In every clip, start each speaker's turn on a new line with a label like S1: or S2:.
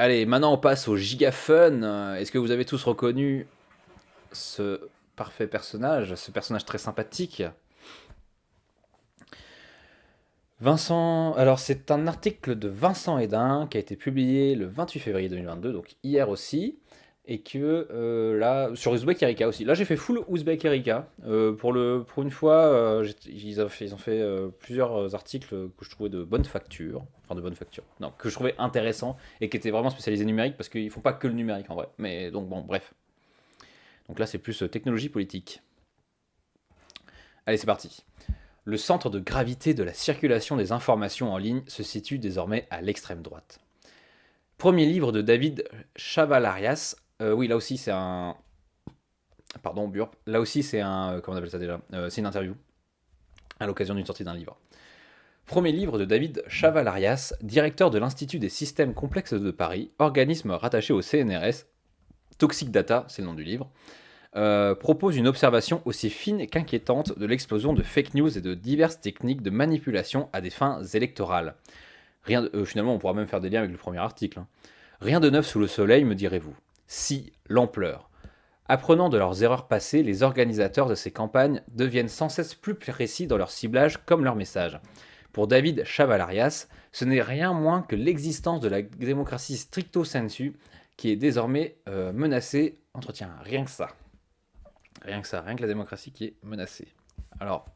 S1: Allez, maintenant on passe au giga fun. Est-ce que vous avez tous reconnu ce parfait personnage, ce personnage très sympathique? Vincent, alors c'est un article de Vincent Hédin qui a été publié le 28 février 2022, donc hier aussi, et que là, sur Ouzbek Erika aussi. Là j'ai fait full Ouzbek Erika. Pour une fois, ils ont fait plusieurs articles que je trouvais de bonne facture, enfin de bonne facture, non, que je trouvais intéressants et qui étaient vraiment spécialisés numérique parce qu'ils font pas que le numérique en vrai. Mais donc bon, bref. Donc là c'est plus technologie politique. Allez, c'est parti. Le centre de gravité de la circulation des informations en ligne se situe désormais à l'extrême droite. Premier livre de David Chavalarias. Oui, là aussi c'est un. Pardon, Burp. Là aussi c'est un. Comment on appelle ça déjà C'est une interview à l'occasion d'une sortie d'un livre. Premier livre de David Chavalarias, directeur de l'Institut des systèmes complexes de Paris, organisme rattaché au CNRS. Toxic Data, c'est le nom du livre. Propose une observation aussi fine qu'inquiétante de l'explosion de fake news et de diverses techniques de manipulation à des fins électorales. Finalement, on pourra même faire des liens avec le premier article. Hein. Rien de neuf sous le soleil, me direz-vous. Si, l'ampleur. Apprenant de leurs erreurs passées, les organisateurs de ces campagnes deviennent sans cesse plus précis dans leur ciblage comme leur message. Pour David Chavalarias, ce n'est rien moins que l'existence de la démocratie stricto sensu qui est désormais menacée. Entretien, rien que ça. Rien que ça, rien que la démocratie qui est menacée. Alors,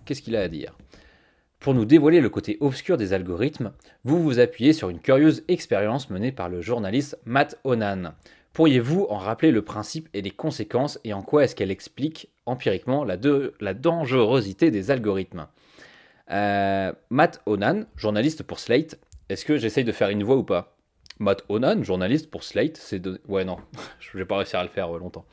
S1: qu'est-ce qu'il a à dire? Pour nous dévoiler le côté obscur des algorithmes, vous vous appuyez sur une curieuse expérience menée par le journaliste Matt Onan. Pourriez-vous en rappeler le principe et les conséquences et en quoi est-ce qu'elle explique empiriquement la dangerosité des algorithmes? Matt Onan, journaliste pour Slate, est-ce que j'essaye de faire une voix ou pas? Matt Onan, journaliste pour Slate, ouais non, je vais pas réussir à le faire longtemps.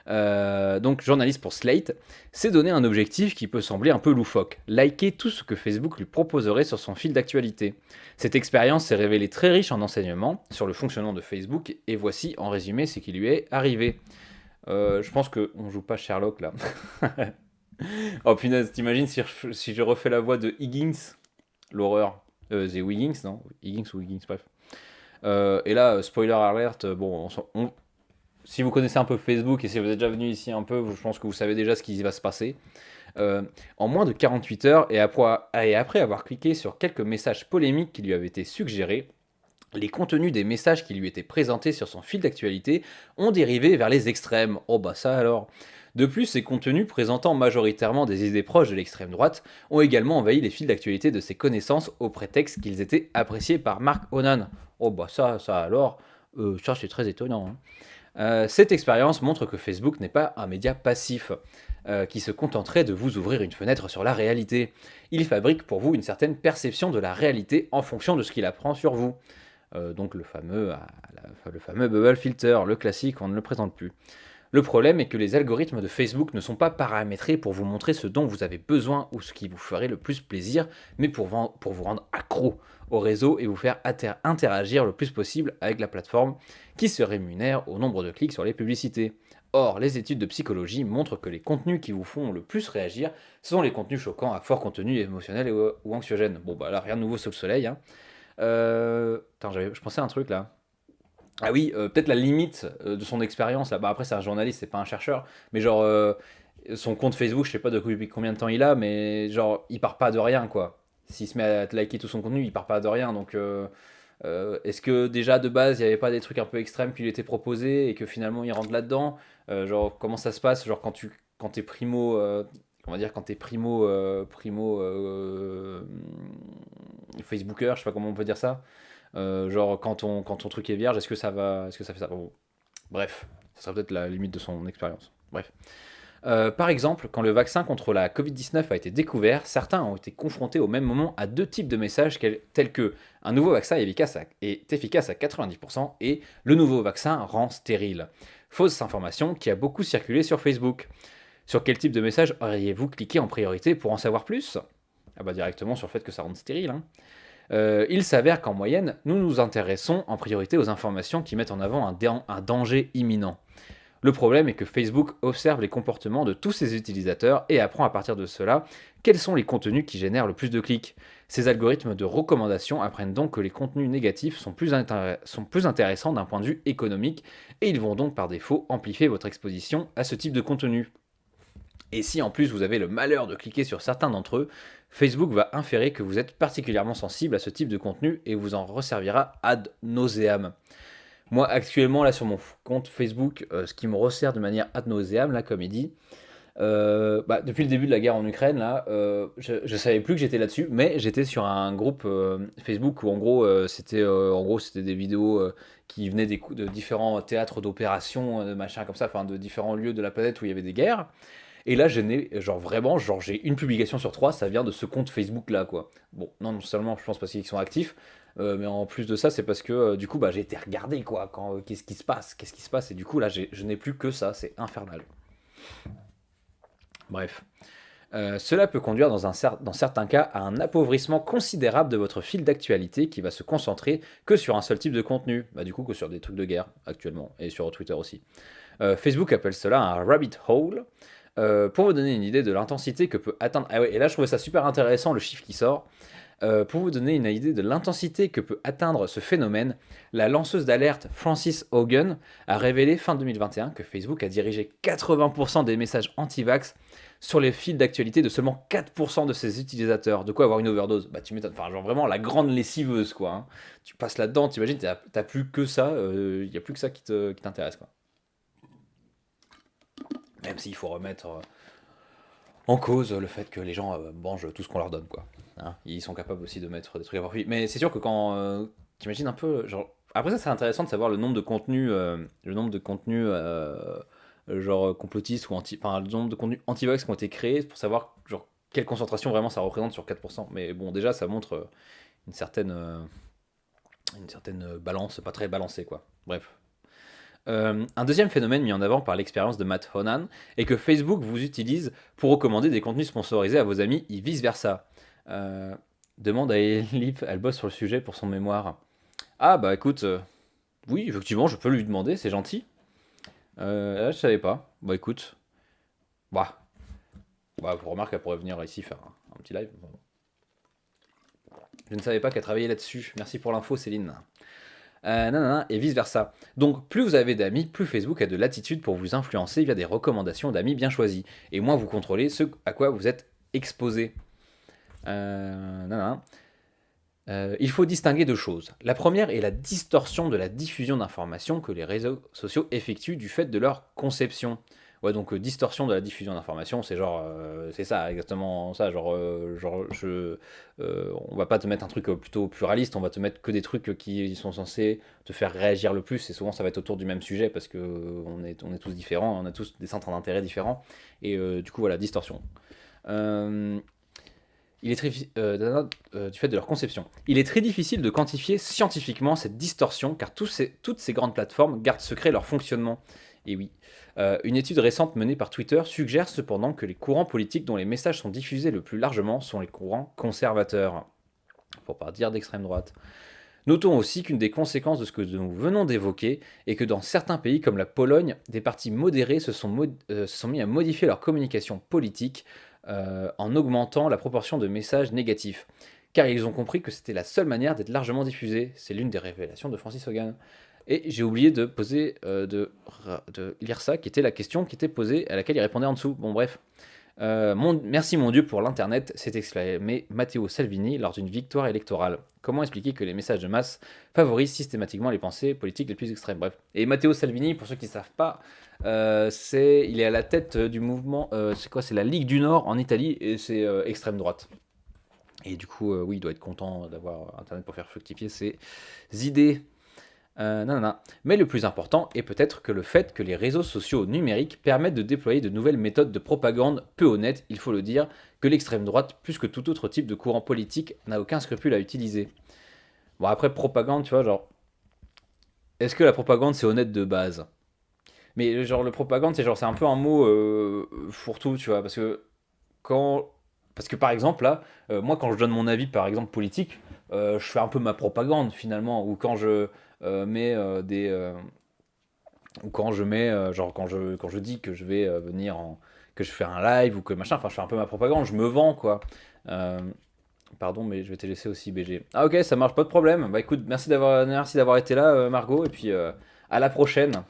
S1: Donc journaliste pour Slate, s'est donné un objectif qui peut sembler un peu loufoque, liker tout ce que Facebook lui proposerait sur son fil d'actualité. Cette expérience s'est révélée très riche en enseignements sur le fonctionnement de Facebook, et voici en résumé ce qui lui est arrivé. Je pense qu'on joue pas Sherlock là. Oh punaise, t'imagines si je refais la voix de Higgins? L'horreur. C'est Wiggins, non? Higgins ou Higgins, bref. Et là, spoiler alert, bon, si vous connaissez un peu Facebook et si vous êtes déjà venu ici un peu, je pense que vous savez déjà ce qui va se passer. En moins de 48 heures et après avoir cliqué sur quelques messages polémiques qui lui avaient été suggérés, les contenus des messages qui lui étaient présentés sur son fil d'actualité ont dérivé vers les extrêmes. Oh bah ça alors. De plus, ces contenus présentant majoritairement des idées proches de l'extrême droite ont également envahi les fils d'actualité de ses connaissances au prétexte qu'ils étaient appréciés par Mark Onan. Oh bah ça alors, ça c'est très étonnant. Hein. Cette expérience montre que Facebook n'est pas un média passif qui se contenterait de vous ouvrir une fenêtre sur la réalité. Il fabrique pour vous une certaine perception de la réalité en fonction de ce qu'il apprend sur vous. Donc le fameux bubble filter, le classique, on ne le présente plus. Le problème est que les algorithmes de Facebook ne sont pas paramétrés pour vous montrer ce dont vous avez besoin ou ce qui vous ferait le plus plaisir, mais pour vous rendre accro au réseau et vous faire interagir le plus possible avec la plateforme qui se rémunère au nombre de clics sur les publicités. Or, les études de psychologie montrent que les contenus qui vous font le plus réagir sont les contenus choquants à fort contenu émotionnel ou anxiogène. Bon bah là, rien de nouveau sous le soleil. Hein. Attends, je pensais à un truc là. Ah oui, peut-être la limite de son expérience là. Bah après c'est un journaliste, c'est pas un chercheur, mais genre son compte Facebook, je sais pas depuis combien de temps il a, mais genre il part pas de rien quoi. S'il se met à te liker tout son contenu, il part pas de rien. Donc est-ce que déjà de base il y avait pas des trucs un peu extrêmes qui lui étaient proposés et que finalement il rentre là-dedans? Genre comment ça se passe? Genre quand t'es primo, on va dire quand t'es primo Facebooker, je sais pas comment on peut dire ça. Genre quand ton truc est vierge, est-ce que ça fait ça? Bon, bref, ça sera peut-être la limite de son expérience. Bref. Par exemple, quand le vaccin contre la Covid-19 a été découvert, certains ont été confrontés au même moment à deux types de messages tels que un nouveau vaccin est efficace à 90% et le nouveau vaccin rend stérile. Fausse information qui a beaucoup circulé sur Facebook. Sur quel type de message auriez-vous cliqué en priorité pour en savoir plus? Ah bah directement sur le fait que ça rende stérile. Hein. Il s'avère qu'en moyenne, nous nous intéressons en priorité aux informations qui mettent en avant un danger imminent. Le problème est que Facebook observe les comportements de tous ses utilisateurs et apprend à partir de cela quels sont les contenus qui génèrent le plus de clics. Ces algorithmes de recommandation apprennent donc que les contenus négatifs sont plus intéressants d'un point de vue économique et ils vont donc par défaut amplifier votre exposition à ce type de contenu. Et si en plus vous avez le malheur de cliquer sur certains d'entre eux, Facebook va inférer que vous êtes particulièrement sensible à ce type de contenu et vous en resservira ad nauseam. Moi actuellement là sur mon compte Facebook, ce qui me resserre de manière ad nauseam, là comme il dit, depuis le début de la guerre en Ukraine, là, je savais plus que j'étais là-dessus, mais j'étais sur un groupe Facebook où en gros c'était des vidéos qui venaient de différents théâtres d'opérations, machin comme ça, enfin de différents lieux de la planète où il y avait des guerres. Et là, genre vraiment, genre j'ai une publication sur trois, ça vient de ce compte Facebook là, quoi. Bon, non seulement je pense parce qu'ils sont actifs, mais en plus de ça, c'est parce que du coup, j'ai été regardé, quoi. Qu'est-ce qui se passe, et du coup là, je n'ai plus que ça, c'est infernal. Bref. Cela peut conduire dans certains cas à un appauvrissement considérable de votre fil d'actualité qui va se concentrer que sur un seul type de contenu, du coup que sur des trucs de guerre actuellement, et sur Twitter aussi. Facebook appelle cela un rabbit hole. Pour vous donner une idée de l'intensité que peut atteindre... Ah ouais, et là je trouvais ça super intéressant le chiffre qui sort. Pour vous donner une idée de l'intensité que peut atteindre ce phénomène, la lanceuse d'alerte Frances Haugen a révélé fin 2021 que Facebook a dirigé 80% des messages anti-vax sur les fils d'actualité de seulement 4% de ses utilisateurs. De quoi avoir une overdose? Tu m'étonnes. Enfin, genre vraiment la grande lessiveuse, quoi. Hein. Tu passes là-dedans, t'imagines, t'as plus que ça, il n'y a plus que ça qui t'intéresse, quoi. Même s'il faut remettre en cause le fait que les gens mangent tout ce qu'on leur donne, quoi. Hein, ils sont capables aussi de mettre des trucs à profit. Mais c'est sûr que quand t'imagines un peu, genre... Après ça, c'est intéressant de savoir genre complotistes ou enfin, le nombre de contenus anti-vax qui ont été créés pour savoir genre quelle concentration vraiment ça représente sur 4%. Mais bon, déjà, ça montre une certaine, euh, une certaine balance, pas très balancée, quoi. Bref. Un deuxième phénomène mis en avant par l'expérience de Matt Honan est que Facebook vous utilise pour recommander des contenus sponsorisés à vos amis et vice-versa. Euh, Demande à Elip, elle bosse sur le sujet pour son mémoire. Ah bah écoute, oui, effectivement, je peux lui demander, c'est gentil. Là, je savais pas. Bah écoute, bah, vous remarquez qu'elle pourrait venir ici faire un petit live. Je ne savais pas qu'elle travaillait là-dessus. Merci pour l'info, Céline. Nanana, et vice-versa. Donc, plus vous avez d'amis, plus Facebook a de latitude pour vous influencer via des recommandations d'amis bien choisis. Et moins vous contrôlez ce à quoi vous êtes exposé. Nanana. Il faut distinguer deux choses. La première est la distorsion de la diffusion d'informations que les réseaux sociaux effectuent du fait de leur conception. Ouais, donc distorsion de la diffusion d'informations, c'est genre, c'est ça, exactement ça. On va pas te mettre un truc plutôt pluraliste, on va te mettre que des trucs qui sont censés te faire réagir le plus. Et souvent, ça va être autour du même sujet parce que on est tous différents, on a tous des centres d'intérêt différents. Et du coup, voilà, distorsion. Euh, il est du fait de leur conception. Il est très difficile de quantifier scientifiquement cette distorsion car toutes ces grandes plateformes gardent secret leur fonctionnement. Et oui, une étude récente menée par Twitter suggère cependant que les courants politiques dont les messages sont diffusés le plus largement sont les courants conservateurs, pour pas dire d'extrême droite. Notons aussi qu'une des conséquences de ce que nous venons d'évoquer est que dans certains pays comme la Pologne, des partis modérés se sont mis à modifier leur communication politique en augmentant la proportion de messages négatifs. Car ils ont compris que c'était la seule manière d'être largement diffusé. C'est l'une des révélations de Francis Hogan. Et j'ai oublié de poser, de lire ça, qui était la question qui était posée, à laquelle il répondait en dessous. Bon bref. Merci mon Dieu pour l'Internet, s'est exclamé Matteo Salvini lors d'une victoire électorale. Comment expliquer que les messages de masse favorisent systématiquement les pensées politiques les plus extrêmes? Bref. Et Matteo Salvini, pour ceux qui ne savent pas, il est à la tête du mouvement, c'est quoi? C'est la Ligue du Nord en Italie, et c'est extrême droite. Et du coup, oui, il doit être content d'avoir Internet pour faire fructifier ses idées. Nanana. Mais le plus important est peut-être que le fait que les réseaux sociaux numériques permettent de déployer de nouvelles méthodes de propagande peu honnêtes, il faut le dire, que l'extrême droite, plus que tout autre type de courant politique, n'a aucun scrupule à utiliser. Bon après, propagande, tu vois, genre, est-ce que la propagande c'est honnête de base? Mais genre, le propagande, c'est un peu un mot fourre-tout, tu vois, quand... Parce que par exemple, là, moi quand je donne mon avis, par exemple, politique, je fais un peu ma propagande finalement, ou quand je mets ou quand je mets, genre quand je dis que je vais que je fais un live ou que machin, enfin je fais un peu ma propagande, je me vends quoi. Euh, Pardon, mais je vais te laisser aussi, BG. Ah ok, ça marche, pas de problème. Bah écoute, merci d'avoir été là, Margot, et puis à la prochaine.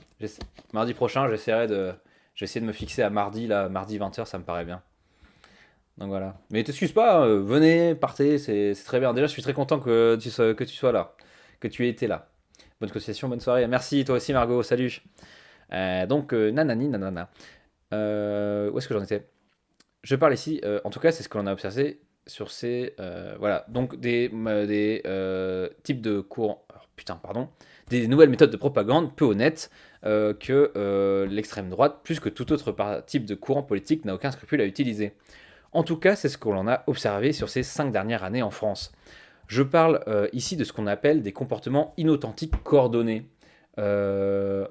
S1: Mardi prochain, je vais essayer de me fixer à mardi, là, mardi 20h, ça me paraît bien. Donc voilà. Mais t'excuses pas, venez, partez, c'est très bien. Déjà, je suis très content que tu sois là, que tu aies été là. Bonne continuation, bonne soirée. Merci, toi aussi, Margot, salut. Donc, nanani, nanana. Où est-ce que j'en étais? Je parle ici, en tout cas, c'est ce que l'on a observé sur ces, voilà, donc des types de courants, alors, putain, pardon, des nouvelles méthodes de propagande peu honnêtes que l'extrême droite, plus que tout autre type de courant politique, n'a aucun scrupule à utiliser. En tout cas, c'est ce que l'on a observé sur ces 5 dernières années en France. Je parle ici de ce qu'on appelle des comportements inauthentiques coordonnés. Euh,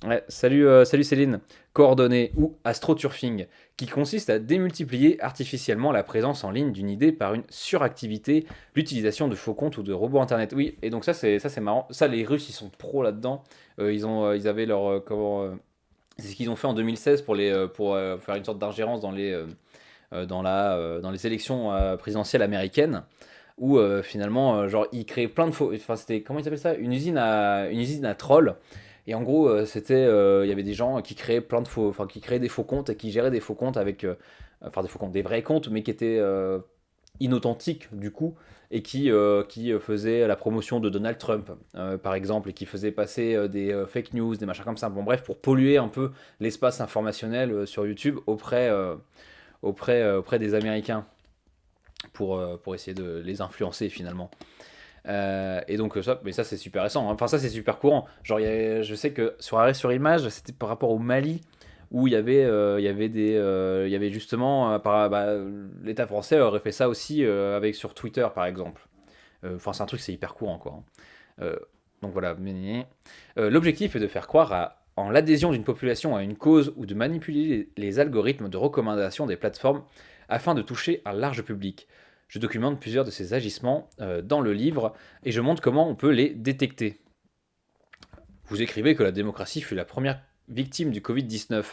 S1: Ouais, salut Céline. Coordonnées ou astroturfing, qui consiste à démultiplier artificiellement la présence en ligne d'une idée par une suractivité, l'utilisation de faux comptes ou de robots internet. Oui, et donc ça c'est marrant. Ça, les Russes, ils sont pros là-dedans. Ils avaient leur c'est ce qu'ils ont fait en 2016 pour faire une sorte d'ingérence dans les élections présidentielles américaines où finalement genre ils créaient plein de faux, enfin c'était, comment ils appellent ça, une usine à trolls. Et en gros, il y avait des gens qui créaient plein de faux, enfin qui créaient des faux comptes et qui géraient des faux comptes avec, enfin des faux comptes, des vrais comptes, mais qui étaient inauthentiques du coup, et qui faisaient la promotion de Donald Trump, par exemple, et qui faisaient passer des fake news, des machins comme ça. Bon bref, pour polluer un peu l'espace informationnel sur YouTube auprès des Américains, pour essayer de les influencer finalement. Et donc mais ça c'est super récent, hein. Enfin ça c'est super courant. Genre je sais que sur Arrêt sur Image, c'était par rapport au Mali où il y avait justement, l'État français aurait fait ça aussi avec sur Twitter par exemple. Enfin c'est un truc, c'est hyper courant quoi, hein. Euh, donc voilà. L'objectif est de faire croire en l'adhésion d'une population à une cause ou de manipuler les algorithmes de recommandation des plateformes afin de toucher un large public. Je documente plusieurs de ces agissements dans le livre et je montre comment on peut les détecter. Vous écrivez que la démocratie fut la première victime du Covid-19.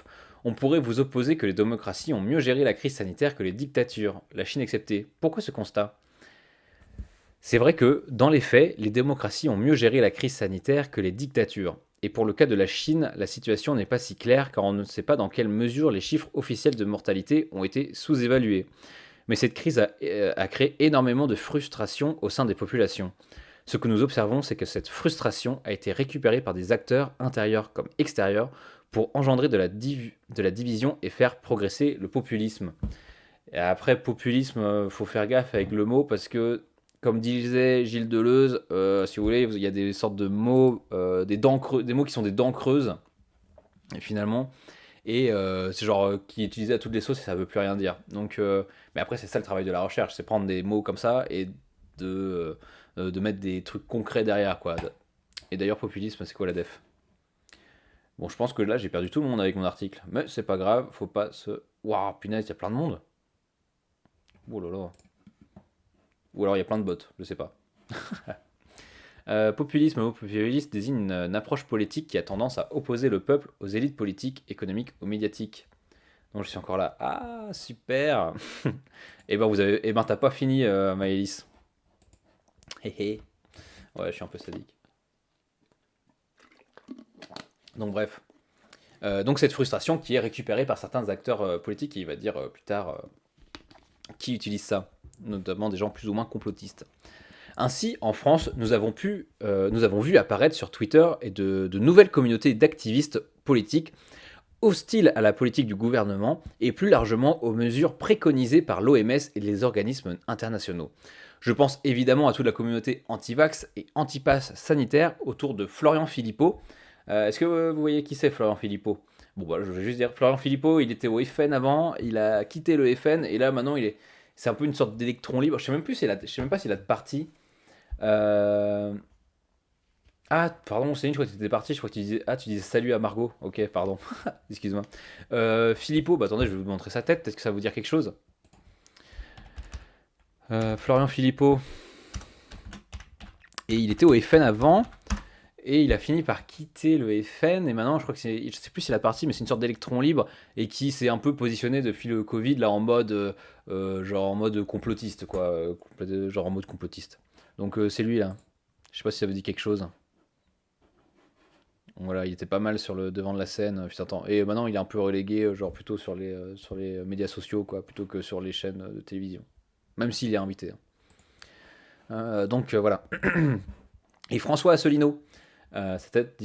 S1: On pourrait vous opposer que les démocraties ont mieux géré la crise sanitaire que les dictatures, la Chine exceptée. Pourquoi ce constat? C'est vrai que, dans les faits, les démocraties ont mieux géré la crise sanitaire que les dictatures. Et pour le cas de la Chine, la situation n'est pas si claire car on ne sait pas dans quelle mesure les chiffres officiels de mortalité ont été sous-évalués. Mais cette crise a créé énormément de frustration au sein des populations. Ce que nous observons, c'est que cette frustration a été récupérée par des acteurs intérieurs comme extérieurs pour engendrer de la division et faire progresser le populisme. Et après, populisme, faut faire gaffe avec le mot parce que, comme disait Gilles Deleuze, si vous voulez, il y a des sortes de mots, des mots qui sont des dents creuses, et finalement, et c'est genre qui est utilisé à toutes les sauces et ça veut plus rien dire. Donc, mais après, c'est ça le travail de la recherche, c'est prendre des mots comme ça et de mettre des trucs concrets derrière, quoi. Et d'ailleurs, populisme, c'est quoi la def? Bon, je pense que là, j'ai perdu tout le monde avec mon article, mais c'est pas grave, faut pas se. Waouh, punaise, il y a plein de monde. Oh là là. Ou alors il y a plein de bots, je sais pas. Populisme, le mot populiste désigne une approche politique qui a tendance à opposer le peuple aux élites politiques, économiques ou médiatiques. Donc je suis encore là. Ah, super. Eh ben t'as pas fini, Maëlys. Hé hé. Ouais, je suis un peu sadique. Donc bref. Donc cette frustration qui est récupérée par certains acteurs politiques, et il va dire plus tard qui utilisent ça, notamment des gens plus ou moins complotistes. Ainsi, en France, nous avons vu apparaître sur Twitter de nouvelles communautés d'activistes politiques hostiles à la politique du gouvernement et plus largement aux mesures préconisées par l'OMS et les organismes internationaux. Je pense évidemment à toute la communauté anti-vax et anti-pass sanitaire autour de Florian Philippot. Est-ce que vous voyez qui c'est, Florian Philippot? Bon, bah, je vais juste dire, Florian Philippot, il était au FN avant, il a quitté le FN et là maintenant c'est un peu une sorte d'électron libre. Je sais même pas s'il a de parti. Euh, Ah, pardon, Céline, je crois que tu étais parti. Je crois que tu disais. Ah, tu disais salut à Margot. Ok, pardon. Excuse-moi. Philippot, bah attendez, je vais vous montrer sa tête. Est-ce que ça va vous dire quelque chose? Florian Philippot. Et il était au FN avant. Et il a fini par quitter le FN, et maintenant, je crois que c'est, je sais plus si c'est la partie, mais c'est une sorte d'électron libre, et qui s'est un peu positionné depuis le Covid, là, en mode, genre en mode complotiste, quoi, genre en mode complotiste. Donc c'est lui, là. Je sais pas si ça vous dit quelque chose. Voilà, il était pas mal sur le devant de la scène, putain, attends. Et maintenant, il est un peu relégué, genre plutôt sur les médias sociaux, quoi, plutôt que sur les chaînes de télévision. Même s'il est invité, hein. Donc voilà. Et François Asselineau. Sa tête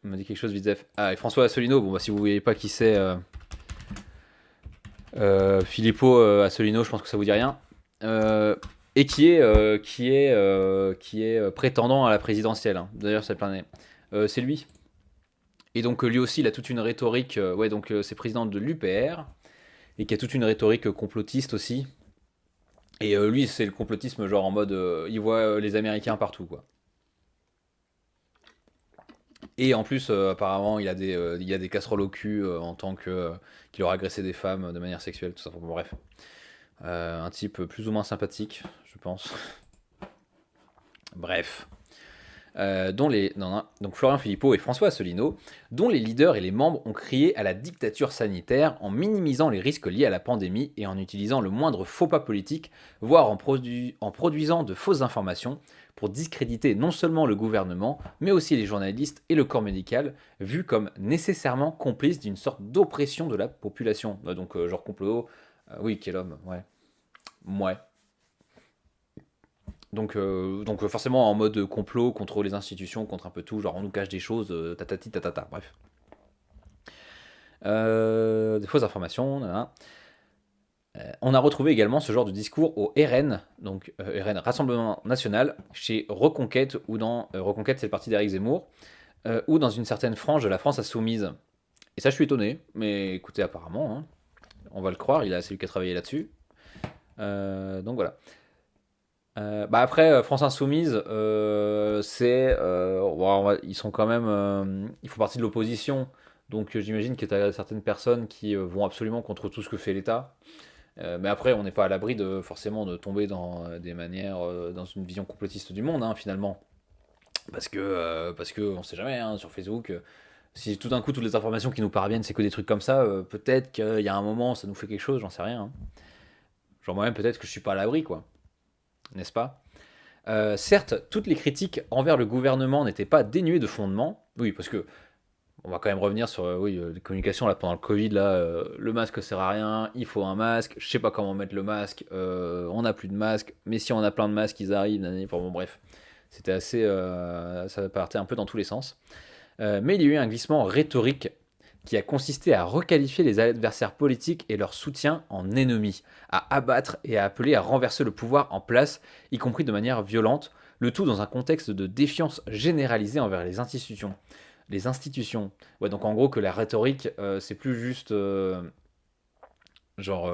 S1: me dit quelque chose, Vizef. Ah, et François Asselineau, bon, bah, si vous ne voyez pas qui c'est, Filippo Asselineau, je pense que ça vous dit rien. Et qui est prétendant à la présidentielle, hein. D'ailleurs, c'est plein d'années. C'est lui. Et donc, lui aussi, il a toute une rhétorique. Ouais, donc, c'est président de l'UPR. Et qui a toute une rhétorique complotiste aussi. Et lui, c'est le complotisme, genre en mode. Il voit les Américains partout, quoi. Et en plus, apparemment, il a des casseroles au cul en tant que qu'il aurait agressé des femmes de manière sexuelle, tout ça. Bon, bref, un type plus ou moins sympathique, je pense. Bref, non, non, donc Florian Philippot et François Asselineau, dont les leaders et les membres ont crié à la dictature sanitaire en minimisant les risques liés à la pandémie et en utilisant le moindre faux pas politique, voire en produisant de fausses informations pour discréditer non seulement le gouvernement, mais aussi les journalistes et le corps médical, vus comme nécessairement complices d'une sorte d'oppression de la population. Donc, genre complot, oui, quel homme, ouais. Ouais. Donc forcément en mode complot contre les institutions, contre un peu tout, genre on nous cache des choses, tatati tatata, bref. Des fausses informations, nanana. On a retrouvé également ce genre de discours au RN, donc RN Rassemblement National, chez Reconquête, ou dans Reconquête, c'est le parti d'Éric Zemmour, ou dans une certaine frange de la France insoumise. Et ça, je suis étonné, mais écoutez, apparemment, hein, on va le croire, c'est lui qui a travaillé là-dessus. Donc voilà. Bah après, France Insoumise, bon, ils sont quand même, ils font partie de l'opposition, donc j'imagine que tu as certaines personnes qui vont absolument contre tout ce que fait l'État. Mais après, on n'est pas à l'abri de forcément de tomber dans des manières, dans une vision complotiste du monde, hein, finalement. Parce que on sait jamais, hein, sur Facebook, si tout d'un coup toutes les informations qui nous parviennent, c'est que des trucs comme ça, peut-être qu'il y a un moment, ça nous fait quelque chose, j'en sais rien, hein. Genre moi-même, peut-être que je suis pas à l'abri, quoi, n'est-ce pas? Certes, toutes les critiques envers le gouvernement n'étaient pas dénuées de fondement. Oui, parce que on va quand même revenir sur oui, les communications là, pendant le Covid. Là, le masque sert à rien, il faut un masque. Je sais pas comment mettre le masque. On n'a plus de masque. Mais si on a plein de masques, ils arrivent. Nanani. Enfin, bon, bref, c'était assez. Ça partait un peu dans tous les sens. Mais il y a eu un glissement rhétorique qui a consisté à requalifier les adversaires politiques et leurs soutiens en ennemis, à abattre et à appeler à renverser le pouvoir en place, y compris de manière violente, le tout dans un contexte de défiance généralisée envers les institutions. Les institutions. Ouais, donc en gros que la rhétorique, c'est plus juste genre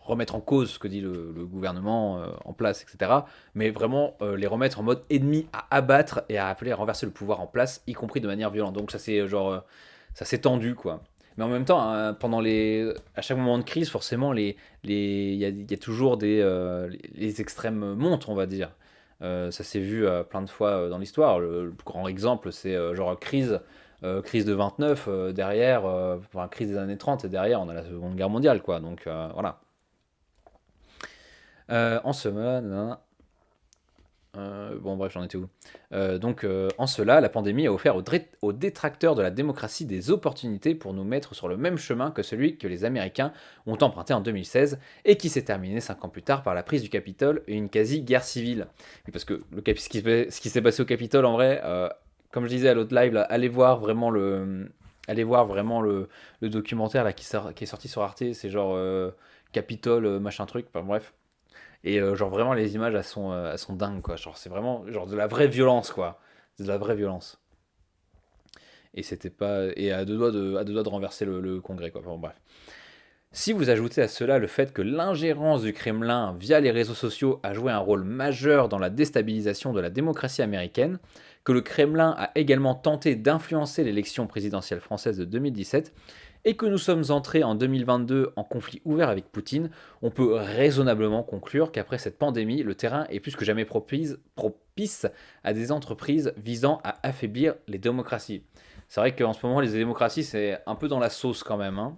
S1: remettre en cause ce que dit le gouvernement en place, etc. Mais vraiment les remettre en mode ennemi à abattre et à appeler à renverser le pouvoir en place, y compris de manière violente. Donc ça c'est ça s'est tendu, quoi. Mais en même temps, hein, à chaque moment de crise, forcément, il y a toujours les extrêmes montent, on va dire. Ça s'est vu plein de fois dans l'histoire. Le plus grand exemple, c'est genre crise de 29, derrière, enfin, crise des années 30, et derrière, on a la Seconde Guerre mondiale, quoi. Donc voilà. En ce moment, bon, bref, j'en étais où? En cela, la pandémie a offert aux détracteurs de la démocratie des opportunités pour nous mettre sur le même chemin que celui que les Américains ont emprunté en 2016 et qui s'est terminé 5 ans plus tard par la prise du Capitole et une quasi-guerre civile. Oui, parce que ce qui s'est passé au Capitole, en vrai, comme je disais à l'autre live, là, allez voir vraiment le documentaire là, qui est sorti sur Arte, c'est genre Capitole, machin truc, enfin bref. Et genre vraiment les images elles sont dingues quoi. Genre c'est vraiment genre de la vraie violence quoi. C'est de la vraie violence. Et c'était pas. Et à deux doigts de renverser le congrès quoi. Enfin, bon, bref. Si vous ajoutez à cela le fait que l'ingérence du Kremlin via les réseaux sociaux a joué un rôle majeur dans la déstabilisation de la démocratie américaine, que le Kremlin a également tenté d'influencer l'élection présidentielle française de 2017, et que nous sommes entrés en 2022 en conflit ouvert avec Poutine, on peut raisonnablement conclure qu'après cette pandémie, le terrain est plus que jamais propice à des entreprises visant à affaiblir les démocraties. C'est vrai qu'en ce moment, les démocraties, c'est un peu dans la sauce quand même, hein.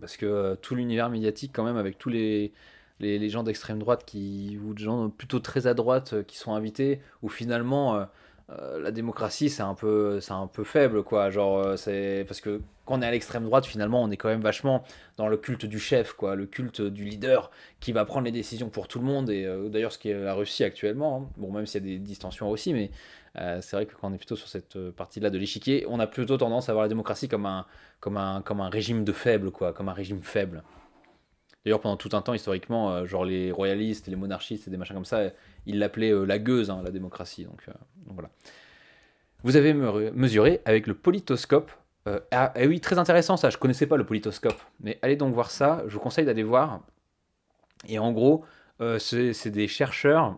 S1: Parce que tout l'univers médiatique, quand même, avec tous les gens d'extrême droite ou de gens plutôt très à droite qui sont invités, où finalement la démocratie c'est un peu faible, quoi. Genre, c'est parce que quand on est à l'extrême droite, finalement, on est quand même vachement dans le culte du chef, quoi, le culte du leader qui va prendre les décisions pour tout le monde. Et d'ailleurs, ce qui est la Russie actuellement, hein. Bon, même s'il y a des distensions aussi, mais c'est vrai que quand on est plutôt sur cette partie-là de l'échiquier, on a plutôt tendance à voir la démocratie comme un régime de faible, quoi, comme un régime faible. D'ailleurs, pendant tout un temps, historiquement, genre les royalistes, les monarchistes et des machins comme ça, ils l'appelaient la gueuse, hein, la démocratie. Donc voilà. Vous avez mesuré avec le politoscope. Oui, très intéressant ça, je connaissais pas le politoscope. Mais allez donc voir ça, je vous conseille d'aller voir. Et en gros, c'est des chercheurs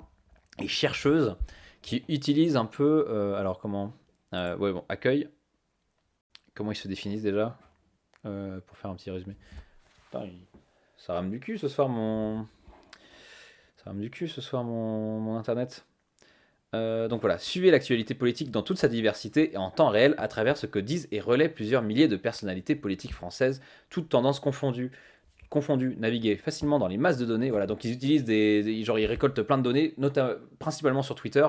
S1: et chercheuses qui utilisent un peu. Alors comment ouais, bon, accueil. Comment ils se définissent déjà pour faire un petit résumé. Putain, ça rame du cul ce soir mon. Ça rame du cul ce soir mon internet. Donc voilà, suivez l'actualité politique dans toute sa diversité et en temps réel à travers ce que disent et relaient plusieurs milliers de personnalités politiques françaises, toutes tendances confondues, naviguer facilement dans les masses de données. Voilà, donc ils utilisent genre ils récoltent plein de données, principalement sur Twitter,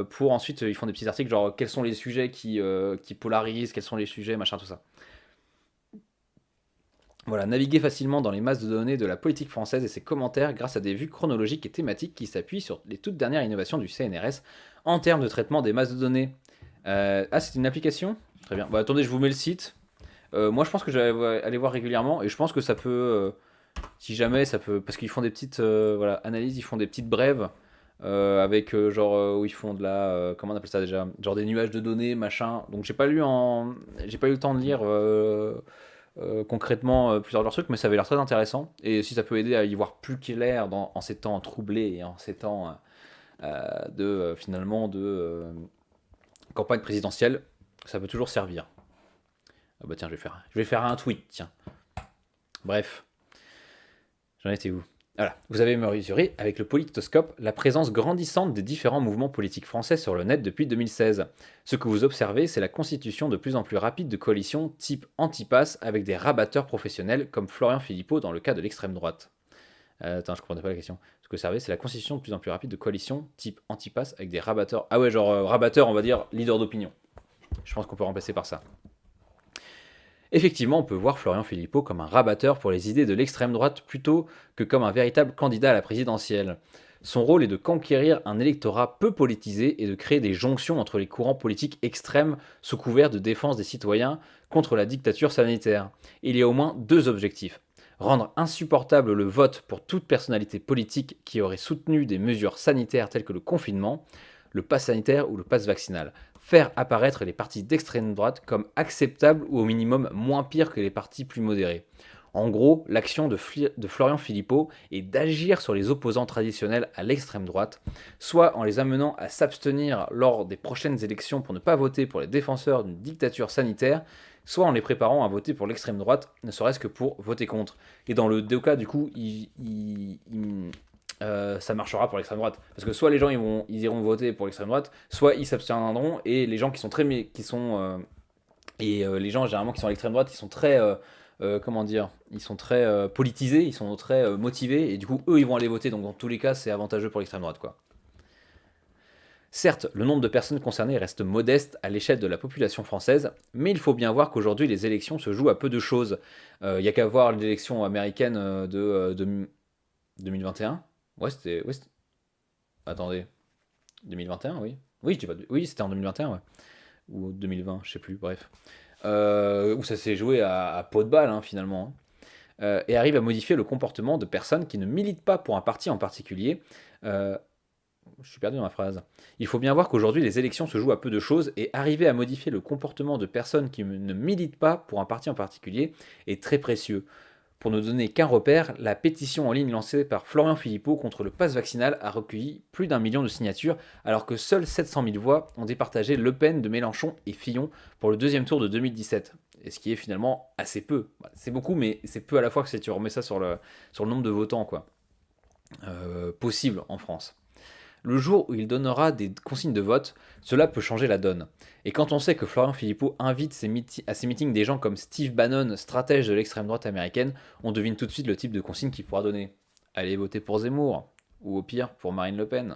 S1: pour ensuite ils font des petits articles genre quels sont les sujets qui polarisent, quels sont les sujets, machin, tout ça. Voilà, naviguer facilement dans les masses de données de la politique française et ses commentaires grâce à des vues chronologiques et thématiques qui s'appuient sur les toutes dernières innovations du CNRS en termes de traitement des masses de données. C'est une application. Très bien. Bah, attendez, je vous mets le site. Moi, je pense que j'allais aller voir régulièrement et je pense que ça peut, si jamais, ça peut, parce qu'ils font des petites voilà, analyses, ils font des petites brèves avec genre où ils font de la, comment on appelle ça déjà, genre des nuages de données, machin. Donc j'ai pas eu le temps de lire. Concrètement plusieurs de leurs trucs, mais ça avait l'air très intéressant. Et si ça peut aider à y voir plus clair en ces temps troublés et en ces temps finalement de campagne présidentielle, ça peut toujours servir. Ah bah tiens, je vais faire un tweet, tiens. Bref, j'en étais où? Voilà, vous avez mesuré avec le politoscope la présence grandissante des différents mouvements politiques français sur le net depuis 2016. Ce que vous observez, c'est la constitution de plus en plus rapide de coalitions type anti-pass avec des rabatteurs professionnels comme Florian Philippot dans le cas de l'extrême droite. Attends, je comprenais pas la question. Ce que vous observez, c'est la constitution de plus en plus rapide de coalitions type anti-pass avec des rabatteurs. Ah ouais, genre rabatteurs, on va dire leader d'opinion. Je pense qu'on peut remplacer par ça. Effectivement, on peut voir Florian Philippot comme un rabatteur pour les idées de l'extrême droite plutôt que comme un véritable candidat à la présidentielle. Son rôle est de conquérir un électorat peu politisé et de créer des jonctions entre les courants politiques extrêmes sous couvert de défense des citoyens contre la dictature sanitaire. Il y a au moins deux objectifs. Rendre insupportable le vote pour toute personnalité politique qui aurait soutenu des mesures sanitaires telles que le confinement, le pass sanitaire ou le pass vaccinal. Faire apparaître les partis d'extrême droite comme acceptables ou au minimum moins pires que les partis plus modérés. En gros, l'action de Florian Philippot est d'agir sur les opposants traditionnels à l'extrême droite, soit en les amenant à s'abstenir lors des prochaines élections pour ne pas voter pour les défenseurs d'une dictature sanitaire, soit en les préparant à voter pour l'extrême droite, ne serait-ce que pour voter contre. Et dans le deux cas, du coup, ça marchera pour l'extrême droite. Parce que soit les gens ils iront voter pour l'extrême droite, soit ils s'abstiendront, et les gens qui sont très. Les gens généralement qui sont à l'extrême droite, ils sont très. Comment dire, ils sont très politisés, ils sont très motivés, et du coup, eux, ils vont aller voter, donc dans tous les cas, c'est avantageux pour l'extrême droite, quoi. Certes, le nombre de personnes concernées reste modeste à l'échelle de la population française, mais il faut bien voir qu'aujourd'hui, les élections se jouent à peu de choses. Il n'y a qu'à voir l'élection américaine de 2021. Ouais, Attendez. 2021, oui. Oui, oui, c'était en 2021, ouais. Ou 2020, je sais plus, bref. Où ça s'est joué à peau de balle, hein, finalement, hein. Et arrive à modifier le comportement de personnes qui ne militent pas pour un parti en particulier. Euh, je suis perdu dans ma phrase. Il faut bien voir qu'aujourd'hui, les élections se jouent à peu de choses, et arriver à modifier le comportement de personnes qui ne militent pas pour un parti en particulier est très précieux. Pour ne donner qu'un repère, la pétition en ligne lancée par Florian Philippot contre le pass vaccinal a recueilli plus d'1 million de signatures, alors que seules 700 000 voix ont départagé Le Pen de Mélenchon et Fillon pour le deuxième tour de 2017. Et ce qui est finalement assez peu. C'est beaucoup, mais c'est peu à la fois que si tu remets ça sur le nombre de votants, quoi. Possible en France. Le jour où il donnera des consignes de vote, cela peut changer la donne. Et quand on sait que Florian Philippot invite à ses meetings des gens comme Steve Bannon, stratège de l'extrême droite américaine, on devine tout de suite le type de consigne qu'il pourra donner. Allez voter pour Zemmour, ou au pire pour Marine Le Pen,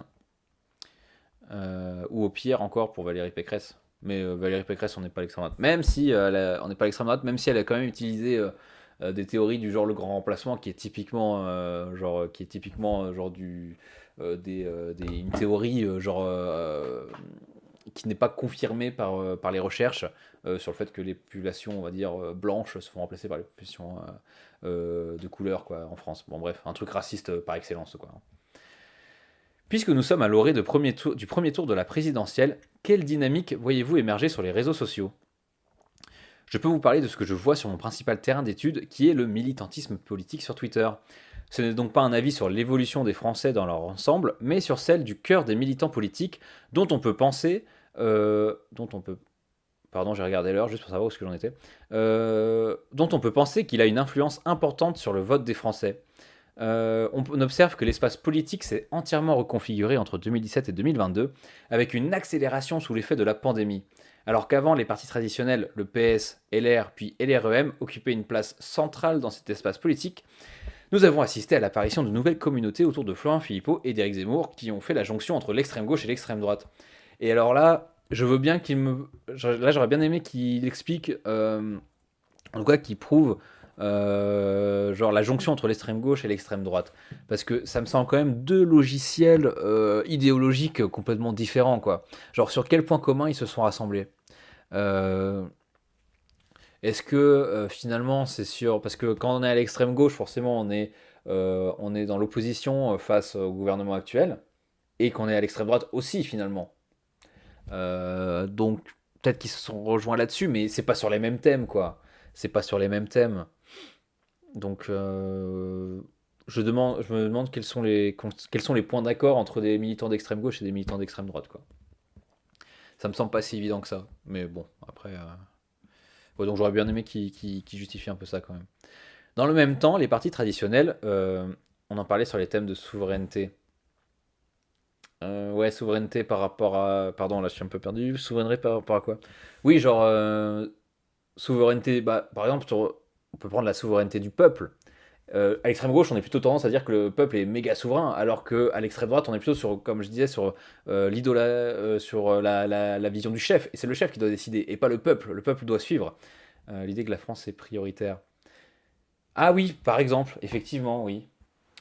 S1: ou au pire encore pour Valérie Pécresse. Mais Valérie Pécresse, on n'est pas à l'extrême droite. Même si on n'est pas à l'extrême droite, même si elle a quand même utilisé des théories du genre le grand remplacement, qui est typiquement une théorie qui n'est pas confirmée par les recherches sur le fait que les populations, on va dire, blanches se font remplacer par les populations de couleur, quoi, en France. Bon, bref, un truc raciste par excellence, quoi. Puisque nous sommes à l'orée du premier tour de la présidentielle, quelle dynamique voyez-vous émerger sur les réseaux sociaux? Je peux vous parler de ce que je vois sur mon principal terrain d'étude, qui est le militantisme politique sur Twitter. Ce n'est donc pas un avis sur l'évolution des Français dans leur ensemble, mais sur celle du cœur des militants politiques, dont on peut penser, pardon, j'ai regardé l'heure juste pour savoir où est-ce que j'en étais, dont on peut penser qu'il a une influence importante sur le vote des Français. On observe que l'espace politique s'est entièrement reconfiguré entre 2017 et 2022, avec une accélération sous l'effet de la pandémie. Alors qu'avant, les partis traditionnels, le PS, LR, puis LREM, occupaient une place centrale dans cet espace politique, nous avons assisté à l'apparition de nouvelles communautés autour de Florian Philippot et d'Éric Zemmour qui ont fait la jonction entre l'extrême gauche et l'extrême droite. Et alors là, je veux bien là, j'aurais bien aimé qu'il explique, en tout cas qu'il prouve genre la jonction entre l'extrême gauche et l'extrême droite. Parce que ça me semble quand même deux logiciels idéologiques complètement différents, quoi. Genre sur quel point commun ils se sont rassemblés. Euh, Est-ce que finalement c'est sûr, parce que quand on est à l'extrême gauche, forcément on est dans l'opposition face au gouvernement actuel, et qu'on est à l'extrême droite aussi finalement. Donc peut-être qu'ils se sont rejoints là-dessus, mais c'est pas sur les mêmes thèmes, quoi. C'est pas sur les mêmes thèmes. Donc, je me demande quels sont les points d'accord entre des militants d'extrême gauche et des militants d'extrême droite, quoi. Ça me semble pas si évident que ça. Mais bon, après. Ouais, donc j'aurais bien aimé qu'il justifie un peu ça quand même. Dans le même temps, les partis traditionnels, on en parlait sur les thèmes de souveraineté. Ouais, souveraineté par rapport à. Pardon, là je suis un peu perdu. Souveraineté par rapport à quoi? Oui, genre. Souveraineté. Bah, par exemple, on peut prendre la souveraineté du peuple. À l'extrême gauche, on est plutôt tendance à dire que le peuple est méga souverain, alors qu'à l'extrême droite, on est plutôt sur, comme je disais, sur sur la vision du chef. Et c'est le chef qui doit décider, et pas le peuple. Le peuple doit suivre. L'idée que la France est prioritaire. Ah oui, par exemple, effectivement, oui.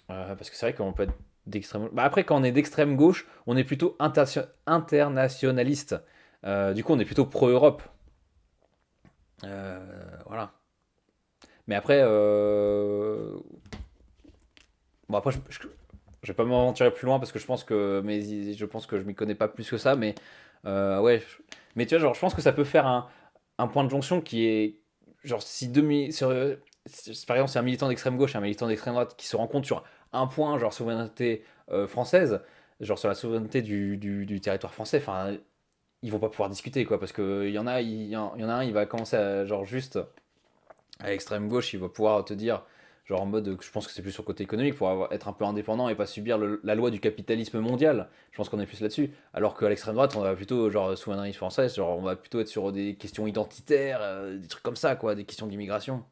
S1: Parce que c'est vrai qu'on peut être d'extrême. Bah après, quand on est d'extrême gauche, on est plutôt internationaliste. Du coup, on est plutôt pro-Europe. Voilà. Mais après, bon, après, je vais pas m'aventurer plus loin parce que je pense que je m'y connais pas plus que ça, mais ouais. Mais tu vois, genre, je pense que ça peut faire un point de jonction qui est, genre, si par exemple, c'est un militant d'extrême gauche et un militant d'extrême droite qui se rencontrent sur un point, genre souveraineté française, genre sur la souveraineté du territoire français, enfin, ils vont pas pouvoir discuter, quoi, parce que il y en a un, il va commencer à, genre, juste à l'extrême gauche, il va pouvoir te dire, genre en mode, je pense que c'est plus sur le côté économique, pour être un peu indépendant et pas subir la loi du capitalisme mondial. Je pense qu'on est plus là-dessus. Alors qu'à l'extrême droite, on va plutôt, genre, souveraineté française, genre, on va plutôt être sur des questions identitaires, des trucs comme ça, quoi, des questions d'immigration.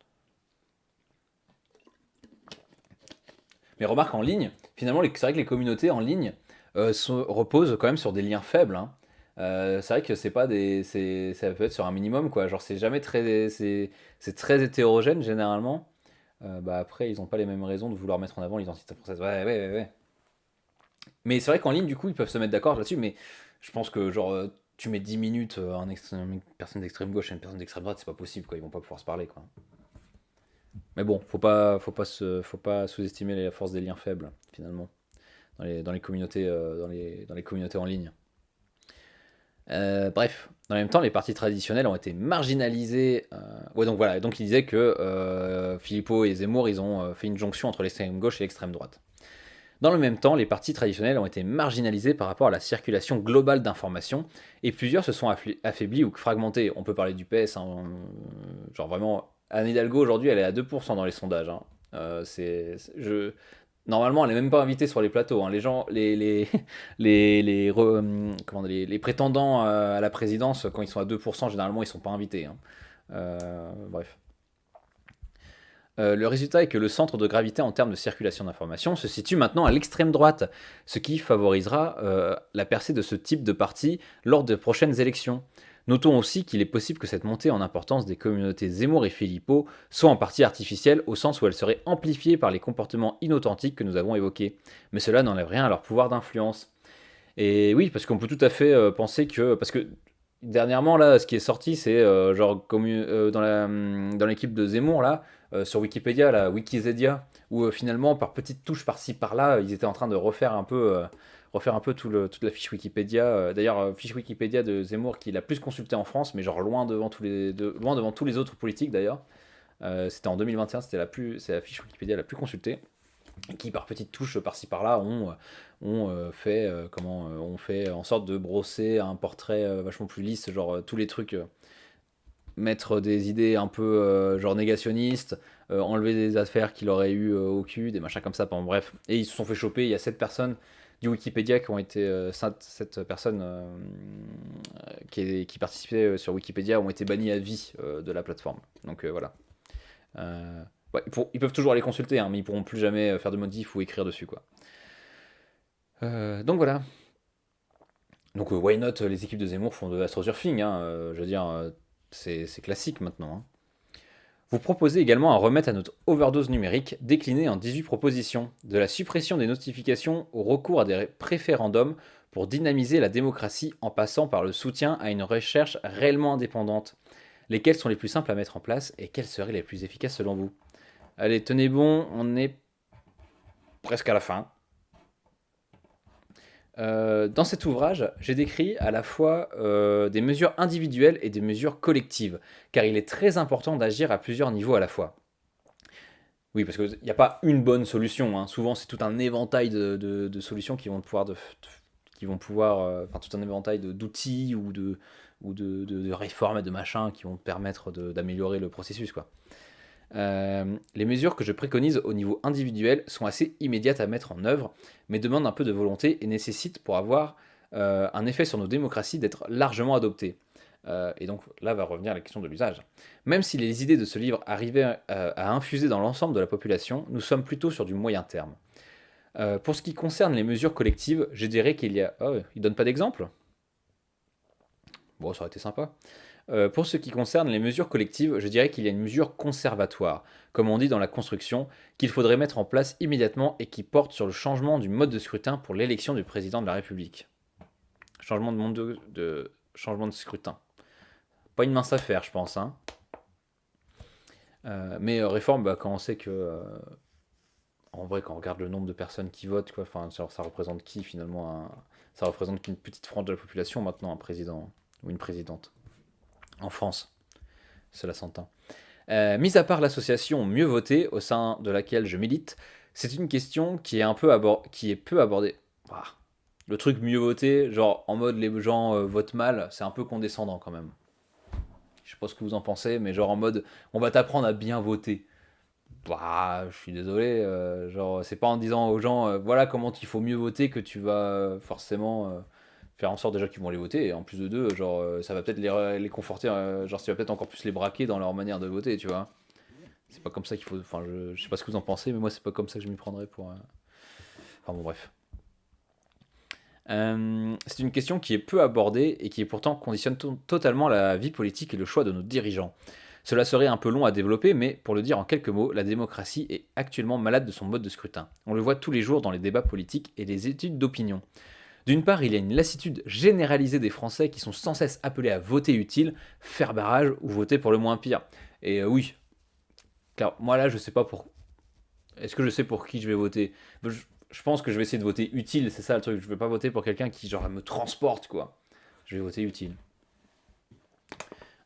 S1: Mais remarque en ligne, finalement, c'est vrai que les communautés en ligne reposent quand même sur des liens faibles, hein. C'est vrai que c'est pas ça peut être sur un minimum, quoi. Genre, c'est très hétérogène généralement. Bah après, ils ont pas les mêmes raisons de vouloir mettre en avant l'identité française. Ouais, ouais, ouais, ouais. Mais c'est vrai qu'en ligne, du coup, ils peuvent se mettre d'accord là-dessus. Mais je pense que, genre, tu mets 10 minutes une personne d'extrême gauche et une personne d'extrême droite, c'est pas possible, quoi. Ils vont pas pouvoir se parler, quoi. Mais bon, faut pas sous-estimer la force des liens faibles, finalement, dans les communautés en ligne. Bref, dans le même temps, les partis traditionnels ont été marginalisés. Ouais, donc voilà, donc il disait que Philippot et Zemmour, ils ont fait une jonction entre l'extrême gauche et l'extrême droite. Dans le même temps, les partis traditionnels ont été marginalisés par rapport à la circulation globale d'informations, et plusieurs se sont affaiblis ou fragmentés. On peut parler du PS, hein, genre vraiment, Anne Hidalgo aujourd'hui, elle est à 2% dans les sondages, hein. Normalement, elle n'est même pas invitée sur les plateaux, hein. Les gens, les prétendants à la présidence, quand ils sont à 2%, généralement, ils sont pas invités, hein. Bref. Le résultat est que le centre de gravité en termes de circulation d'informations se situe maintenant à l'extrême droite, ce qui favorisera la percée de ce type de parti lors de prochaines élections. Notons aussi qu'il est possible que cette montée en importance des communautés Zemmour et Philippot soit en partie artificielle, au sens où elle serait amplifiée par les comportements inauthentiques que nous avons évoqués. Mais cela n'enlève rien à leur pouvoir d'influence. Et oui, parce qu'on peut tout à fait penser que... Parce que dernièrement, là, ce qui est sorti, c'est genre comme dans l'équipe de Zemmour, là, sur Wikipédia, la Wikizedia, où finalement, par petites touches par-ci, par-là, ils étaient en train de refaire un peu toute la fiche Wikipédia. D'ailleurs, fiche Wikipédia de Zemmour qui est la plus consultée en France, mais genre loin devant tous les autres politiques d'ailleurs. C'était en 2021, c'est la fiche Wikipédia la plus consultée, qui par petites touches par-ci par-là ont fait en sorte de brosser un portrait vachement plus lisse, genre tous les trucs, mettre des idées un peu genre négationnistes, enlever des affaires qu'il aurait eu au cul, des machins comme ça, bon, bref. Et ils se sont fait choper, il y a 7 personnes du Wikipédia qui ont été, 7 personnes qui participaient sur Wikipédia ont été bannies à vie de la plateforme. Donc voilà. Ouais, ils peuvent toujours aller consulter, hein, mais ils pourront plus jamais faire de modifs ou écrire dessus, quoi. Donc voilà. Donc why not, les équipes de Zemmour font de l'astrosurfing, hein, je veux dire, c'est classique maintenant, hein. Vous proposez également un remède à notre overdose numérique, décliné en 18 propositions, de la suppression des notifications au recours à des préférendums pour dynamiser la démocratie en passant par le soutien à une recherche réellement indépendante. Lesquelles sont les plus simples à mettre en place et quelles seraient les plus efficaces selon vous? Allez, tenez bon, on est presque à la fin. Dans cet ouvrage, j'ai décrit à la fois des mesures individuelles et des mesures collectives, car il est très important d'agir à plusieurs niveaux à la fois. Oui, parce qu'il n'y a pas une bonne solution, hein. Souvent, c'est tout un éventail de solutions enfin tout un éventail d'outils ou de réformes et de machins qui vont permettre d'améliorer le processus, quoi. Les mesures que je préconise au niveau individuel sont assez immédiates à mettre en œuvre, mais demandent un peu de volonté et nécessitent, pour avoir un effet sur nos démocraties, d'être largement adoptées. Et donc là va revenir la question de l'usage. Même si les idées de ce livre arrivaient à infuser dans l'ensemble de la population, nous sommes plutôt sur du moyen terme. Pour ce qui concerne les mesures collectives, je dirais qu'il y a... Oh, il donne pas d'exemple? Bon, ça aurait été sympa. Pour ce qui concerne les mesures collectives, je dirais qu'il y a une mesure conservatoire, comme on dit dans la construction, qu'il faudrait mettre en place immédiatement et qui porte sur le changement du mode de scrutin pour l'élection du président de la République. Changement de scrutin. Pas une mince affaire, je pense, hein. Mais réforme, bah, quand on sait que... en vrai, quand on regarde le nombre de personnes qui votent, quoi, enfin, ça représente qui finalement ça représente qu'une petite frange de la population maintenant, un président ou une présidente. En France, cela s'entend. Mis à part l'association Mieux Voter, au sein de laquelle je milite, c'est une question qui est peu abordée. Ah, le truc mieux voter, genre en mode les gens votent mal, c'est un peu condescendant quand même. Je sais pas ce que vous en pensez, mais genre en mode on va t'apprendre à bien voter. Bah, je suis désolé, genre c'est pas en disant aux gens voilà comment il faut mieux voter que tu vas forcément faire en sorte déjà qu'ils vont les voter, et en plus de deux, genre ça va peut-être les conforter, genre ça va peut-être encore plus les braquer dans leur manière de voter, tu vois. C'est pas comme ça qu'il faut. Enfin, je sais pas ce que vous en pensez, mais moi c'est pas comme ça que je m'y prendrais pour. Enfin bon, bref. C'est une question qui est peu abordée et qui pourtant conditionne totalement la vie politique et le choix de nos dirigeants. Cela serait un peu long à développer, mais pour le dire en quelques mots, la démocratie est actuellement malade de son mode de scrutin. On le voit tous les jours dans les débats politiques et les études d'opinion. D'une part, il y a une lassitude généralisée des Français qui sont sans cesse appelés à voter utile, faire barrage ou voter pour le moins pire. Et oui, car moi là, je sais pas pour. Est-ce que je sais pour qui je vais voter? Je pense que je vais essayer de voter utile, c'est ça le truc. Je vais pas voter pour quelqu'un qui genre me transporte, quoi. je vais voter utile.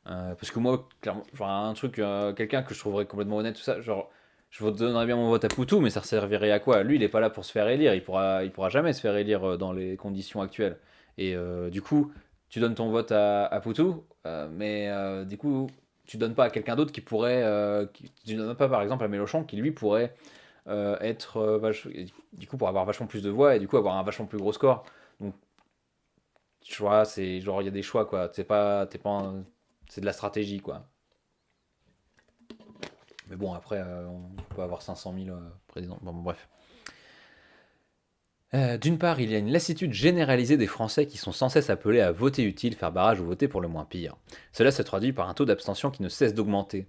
S1: Parce que moi, clairement, genre un truc, quelqu'un que je trouverais complètement honnête, tout ça, genre, je donnerais bien mon vote à Poutou, mais ça servirait à quoi? Lui, il est pas là pour se faire élire, il pourra jamais se faire élire dans les conditions actuelles. Et du coup, tu donnes ton vote à Poutou, mais du coup, tu donnes pas à quelqu'un d'autre qui pourrait, tu donnes pas par exemple à Mélenchon, qui lui pourrait être, du coup, pour avoir vachement plus de voix et du coup avoir un vachement plus gros score. Donc, tu vois, c'est genre, il y a des choix, quoi. C'est de la stratégie, quoi. Mais bon, après, on peut avoir 500 000 présidents. Bon, bref. D'une part, il y a une lassitude généralisée des Français qui sont sans cesse appelés à voter utile, faire barrage ou voter pour le moins pire. Cela se traduit par un taux d'abstention qui ne cesse d'augmenter.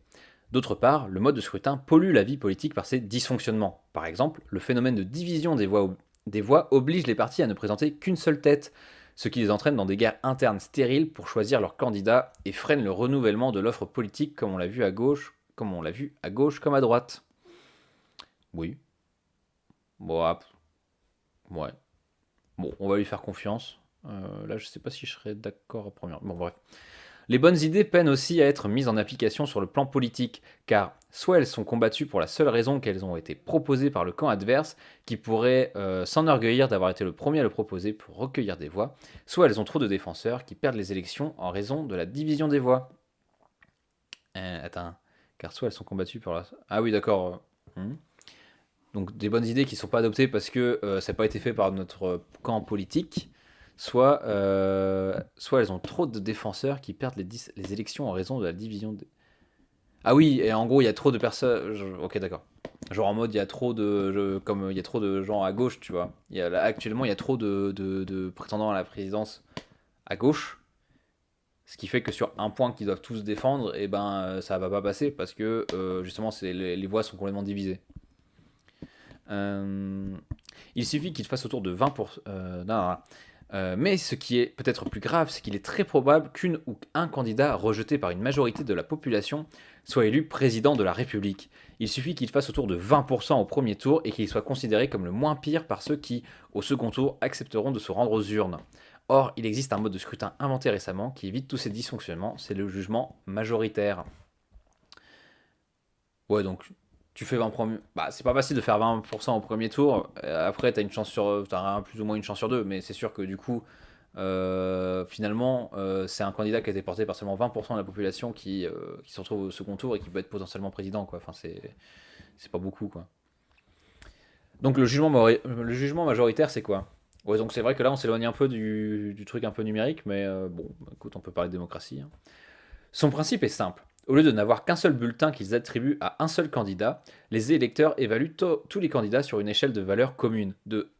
S1: D'autre part, le mode de scrutin pollue la vie politique par ses dysfonctionnements. Par exemple, le phénomène de division des voix oblige les partis à ne présenter qu'une seule tête, ce qui les entraîne dans des guerres internes stériles pour choisir leur candidat et freine le renouvellement de l'offre politique comme on l'a vu à gauche, comme à droite. Oui. Bon, ouais. Bon, on va lui faire confiance. Là, je sais pas si je serais d'accord à première. Bon, bref. Les bonnes idées peinent aussi à être mises en application sur le plan politique, car soit elles sont combattues pour la seule raison qu'elles ont été proposées par le camp adverse, qui pourrait s'enorgueillir d'avoir été le premier à le proposer pour recueillir des voix, soit elles ont trop de défenseurs qui perdent les élections en raison de la division des voix. Attends, car soit elles sont combattues pour la... Ah oui, d'accord. Donc des bonnes idées qui ne sont pas adoptées parce que ça n'a pas été fait par notre camp politique, soit elles ont trop de défenseurs qui perdent les élections en raison de la division des... Ah oui, et en gros, il y a trop de personnes... Ok, d'accord. Genre en mode, il y a trop comme il y a trop de gens à gauche, tu vois. Actuellement, il y a trop de prétendants à la présidence à gauche, ce qui fait que sur un point qu'ils doivent tous défendre, et ben ça va pas passer parce que justement, les voix sont complètement divisées. Il suffit qu'il fasse autour de 20%. Mais ce qui est peut-être plus grave, c'est qu'il est très probable qu'une ou un candidat rejeté par une majorité de la population soit élu président de la République. Il suffit qu'il fasse autour de 20% au premier tour et qu'il soit considéré comme le moins pire par ceux qui, au second tour, accepteront de se rendre aux urnes. Or, il existe un mode de scrutin inventé récemment qui évite tous ces dysfonctionnements, c'est le jugement majoritaire. Ouais, donc tu fais 20 premiers. Bah, c'est pas facile de faire 20% au premier tour. Après, t'as plus ou moins une chance sur deux. Mais c'est sûr que du coup, finalement, c'est un candidat qui a été porté par seulement 20% de la population qui se retrouve au second tour et qui peut être potentiellement président, quoi. Enfin, c'est pas beaucoup, quoi. Donc le jugement majoritaire, c'est quoi? Ouais, donc c'est vrai que là, on s'éloigne un peu du truc un peu numérique, mais bon, écoute, on peut parler de démocratie, hein. Son principe est simple. Au lieu de n'avoir qu'un seul bulletin qu'ils attribuent à un seul candidat, les électeurs évaluent tous les candidats sur une échelle de valeurs communes, de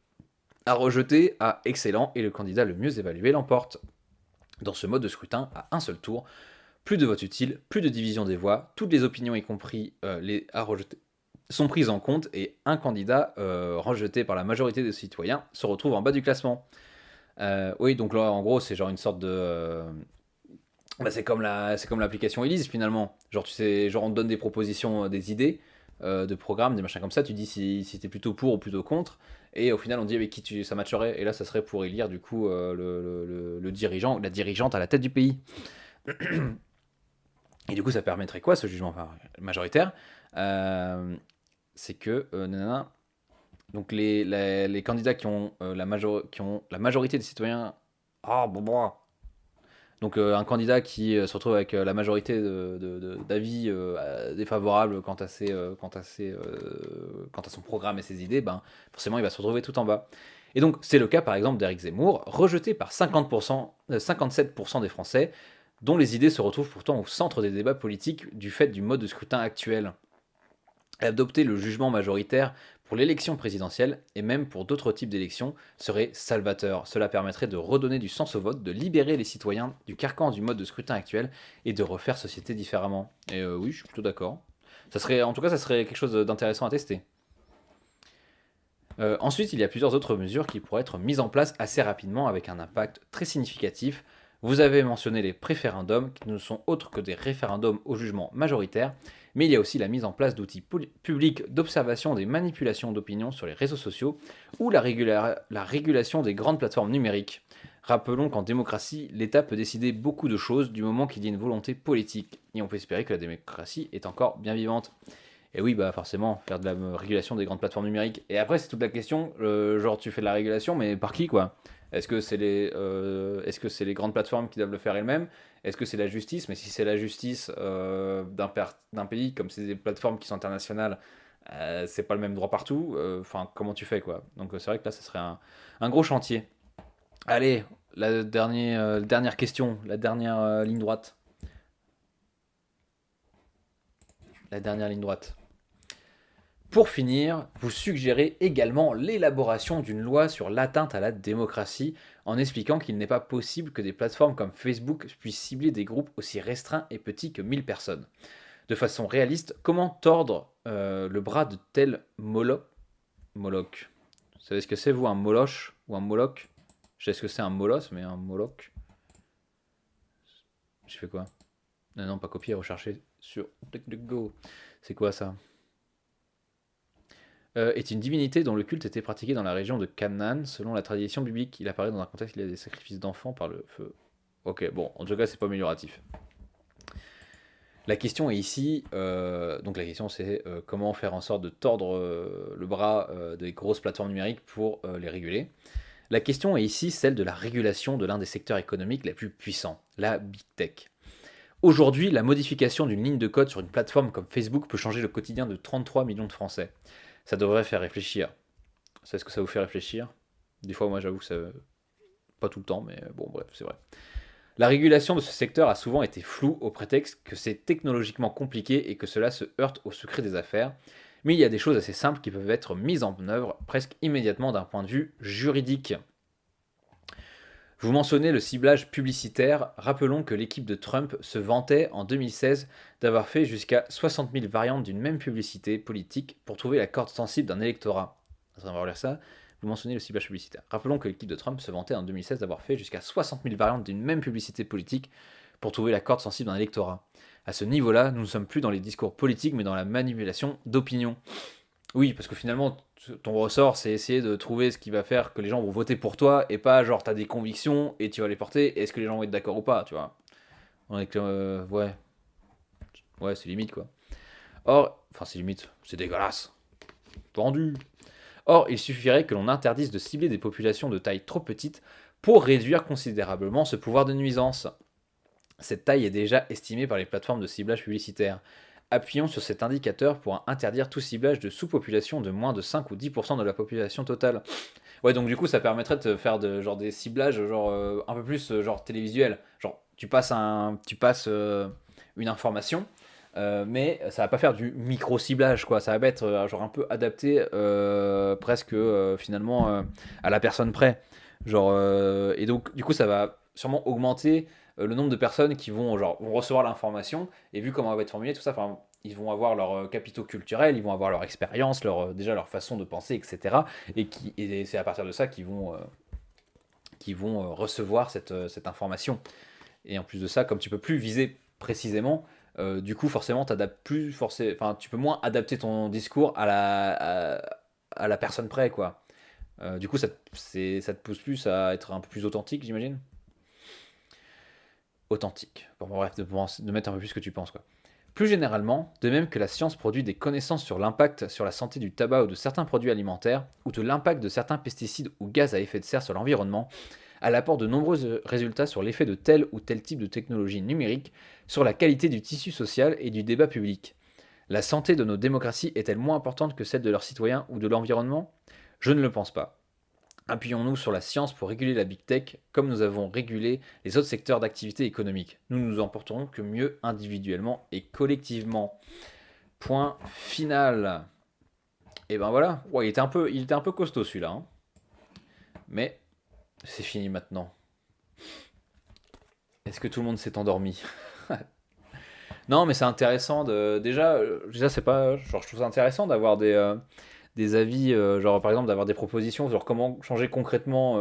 S1: à rejeter à excellent, et le candidat le mieux évalué l'emporte. Dans ce mode de scrutin, à un seul tour, plus de votes utiles, plus de division des voix, toutes les opinions, y compris les à rejeter, sont prises en compte, et un candidat rejeté par la majorité des citoyens se retrouve en bas du classement. Oui, donc là, en gros, c'est genre une sorte de... Bah, c'est comme l'application Elise finalement. Genre, tu sais, genre on te donne des propositions, des idées de programmes, des machins comme ça. Tu dis si t'es plutôt pour ou plutôt contre. Et au final, on dit avec qui ça matcherait. Et là, ça serait pour élire du coup le dirigeant ou la dirigeante à la tête du pays. Et du coup, ça permettrait quoi ce jugement majoritaire? C'est que nanana, donc les candidats qui ont, qui ont la majorité des citoyens. Ah bon. Donc un candidat qui se retrouve avec la majorité d'avis défavorables quant à son programme et ses idées, ben, forcément il va se retrouver tout en bas. Et donc c'est le cas par exemple d'Éric Zemmour, rejeté par 57% des Français, dont les idées se retrouvent pourtant au centre des débats politiques du fait du mode de scrutin actuel. Adopter le jugement majoritaire pour l'élection présidentielle et même pour d'autres types d'élections serait salvateur. Cela permettrait de redonner du sens au vote, de libérer les citoyens du carcan du mode de scrutin actuel et de refaire société différemment. Et oui, je suis plutôt d'accord. En tout cas, ça serait quelque chose d'intéressant à tester. Ensuite, il y a plusieurs autres mesures qui pourraient être mises en place assez rapidement avec un impact très significatif. Vous avez mentionné les préférendums, qui ne sont autres que des référendums au jugement majoritaire, mais il y a aussi la mise en place d'outils publics d'observation des manipulations d'opinion sur les réseaux sociaux ou la régulation des grandes plateformes numériques. Rappelons qu'en démocratie, l'État peut décider beaucoup de choses du moment qu'il y a une volonté politique. Et on peut espérer que la démocratie est encore bien vivante. Et oui, bah forcément, faire de la régulation des grandes plateformes numériques. Et après, c'est toute la question, genre tu fais de la régulation, mais par qui quoi? Est-ce que c'est les grandes plateformes qui doivent le faire elles-mêmes? Est-ce que c'est la justice? Mais si c'est la justice d'un pays, comme c'est des plateformes qui sont internationales, c'est pas le même droit partout. Enfin, comment tu fais quoi? Donc c'est vrai que là, ce serait un gros chantier. Allez, dernière question, la dernière ligne droite. La dernière ligne droite. Pour finir, vous suggérez également l'élaboration d'une loi sur l'atteinte à la démocratie en expliquant qu'il n'est pas possible que des plateformes comme Facebook puissent cibler des groupes aussi restreints et petits que 1000 personnes. De façon réaliste, comment tordre le bras de tel Moloch? Vous savez ce que c'est, vous, un moloch ou un moloch? Je sais ce que c'est un molosse, mais un moloch. J'ai fait quoi? Non, non, pas copier, rechercher sur DuckDuckGo. C'est quoi ça? Est une divinité dont le culte était pratiqué dans la région de Canaan. Selon la tradition biblique, il apparaît dans un contexte où il y a des sacrifices d'enfants par le feu. Ok, bon, en tout cas, c'est pas amélioratif. La question est ici, donc la question c'est comment faire en sorte de tordre le bras des grosses plateformes numériques pour les réguler. La question est ici celle de la régulation de l'un des secteurs économiques les plus puissants, la Big Tech. Aujourd'hui, la modification d'une ligne de code sur une plateforme comme Facebook peut changer le quotidien de 33 millions de Français. Ça devrait faire réfléchir. C'est ce que ça vous fait réfléchir? Des fois, moi, j'avoue que ça... Pas tout le temps, mais bon, bref, c'est vrai. La régulation de ce secteur a souvent été floue au prétexte que c'est technologiquement compliqué et que cela se heurte au secret des affaires. Mais il y a des choses assez simples qui peuvent être mises en œuvre presque immédiatement d'un point de vue juridique. Vous mentionnez le ciblage publicitaire. Rappelons que l'équipe de Trump se vantait en 2016 d'avoir fait jusqu'à 60 000 variantes d'une même publicité politique pour trouver la corde sensible d'un électorat. On va relire ça. Vous mentionnez le ciblage publicitaire. Rappelons que l'équipe de Trump se vantait en 2016 d'avoir fait jusqu'à 60 000 variantes d'une même publicité politique pour trouver la corde sensible d'un électorat. À ce niveau-là, nous ne sommes plus dans les discours politiques, mais dans la manipulation d'opinion. Oui, parce que finalement, ton ressort, c'est essayer de trouver ce qui va faire que les gens vont voter pour toi, et pas genre t'as des convictions et tu vas les porter, et est-ce que les gens vont être d'accord ou pas, tu vois. On est que, ouais, c'est limite quoi. Or, enfin c'est limite, c'est dégueulasse. Vendu. Or, il suffirait que l'on interdise de cibler des populations de taille trop petite pour réduire considérablement ce pouvoir de nuisance. Cette taille est déjà estimée par les plateformes de ciblage publicitaire. Appuyons sur cet indicateur pour interdire tout ciblage de sous-population de moins de 5 ou 10% de la population totale. Ouais, donc du coup, ça permettrait de faire genre des ciblages genre un peu plus genre télévisuel. Genre, tu passes une information, mais ça va pas faire du micro-ciblage, quoi. Ça va être genre un peu adapté presque finalement à la personne près. Genre, et donc, du coup, ça va sûrement augmenter le nombre de personnes qui vont recevoir l'information, et vu comment elle va être formulée, tout ça, enfin, ils vont avoir leurs capitaux culturels, ils vont avoir leur expérience, déjà leur façon de penser, etc. Et c'est à partir de ça qu'ils vont recevoir cette information. Et en plus de ça, comme tu peux plus viser précisément, du coup, forcément, enfin, tu peux moins adapter ton discours à la personne près, quoi. Du coup, ça te pousse plus à être un peu plus authentique, j'imagine. Authentique. Bon, bref, de mettre un peu plus ce que tu penses, quoi. Plus généralement, de même que la science produit des connaissances sur l'impact sur la santé du tabac ou de certains produits alimentaires, ou de l'impact de certains pesticides ou gaz à effet de serre sur l'environnement, elle apporte de nombreux résultats sur l'effet de tel ou tel type de technologie numérique, sur la qualité du tissu social et du débat public. La santé de nos démocraties est-elle moins importante que celle de leurs citoyens ou de l'environnement? Je ne le pense pas. Appuyons-nous sur la science pour réguler la big tech, comme nous avons régulé les autres secteurs d'activité économique. Nous nous en porterons que mieux individuellement et collectivement. Point final. Et ben voilà. Ouais, il était un peu costaud celui-là, hein. Mais c'est fini maintenant. Est-ce que tout le monde s'est endormi? Non, mais c'est intéressant déjà c'est pas genre je trouve ça intéressant d'avoir des avis, genre par exemple d'avoir des propositions sur comment changer concrètement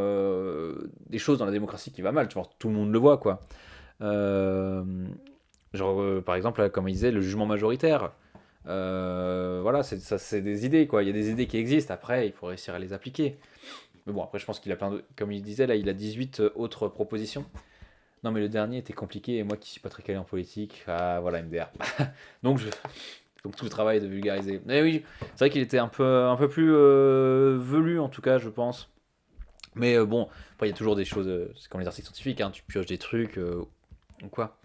S1: des choses dans la démocratie qui va mal. Tu vois, tout le monde le voit, quoi. Euh, par exemple, là, comme il disait, le jugement majoritaire. Voilà, c'est des idées, quoi. Il y a des idées qui existent. Après, il faut réussir à les appliquer. Mais bon, après, je pense qu'il a plein de. Comme il disait, là, il a 18 autres propositions. Non, mais le dernier était compliqué, et moi qui suis pas très calé en politique, ah voilà, MDR. Donc, donc tout le travail de vulgariser. Mais oui, c'est vrai qu'il était un peu plus velu, en tout cas, je pense. Mais bon, après, il y a toujours des choses. C'est comme les articles scientifiques, hein, tu pioches des trucs ou quoi.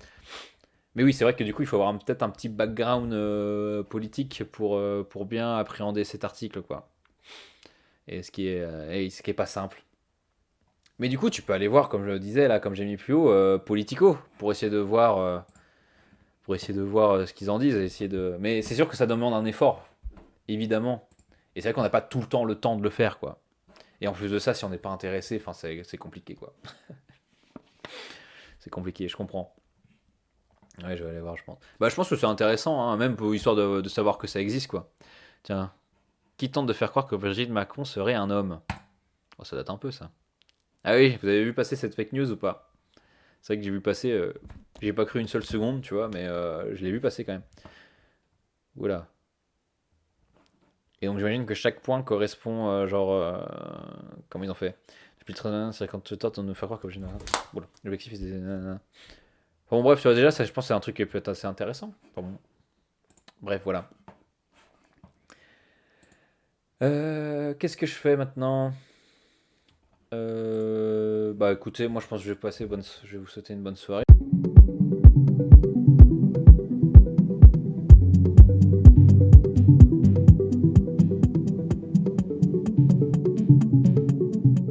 S1: Mais oui, c'est vrai que du coup, il faut avoir peut-être un petit background politique pour bien appréhender cet article, quoi. Et ce qui est pas simple. Mais du coup, tu peux aller voir, comme je le disais, là, comme j'ai mis plus haut, Politico, pour essayer de voir ce qu'ils en disent. Mais c'est sûr que ça demande un effort, évidemment. Et c'est vrai qu'on n'a pas tout le temps de le faire, quoi. Et en plus de ça, si on n'est pas intéressé, enfin, c'est compliqué, quoi. C'est compliqué, je comprends. Ouais, je vais aller voir, je pense. Bah, je pense que c'est intéressant, hein, même pour histoire de savoir que ça existe, quoi. Tiens, qui tente de faire croire que Brigitte Macron serait un homme? Oh, ça date un peu, ça. Ah oui, vous avez vu passer cette fake news ou pas? C'est vrai que j'ai vu passer, j'ai pas cru une seule seconde, tu vois, mais je l'ai vu passer quand même. Oula. Et donc j'imagine que chaque point correspond, genre, comment ils ont fait? Depuis le 13 c'est quand tu tentes de nous faire croire que j'ai. Voilà. L'objectif est nanana. Bon, bref, tu vois, déjà, ça, je pense que c'est un truc qui peut être assez intéressant. Enfin, bon. Bref, voilà. Qu'est-ce que je fais maintenant? Bah écoutez, moi je pense que je vais vous souhaiter une bonne soirée.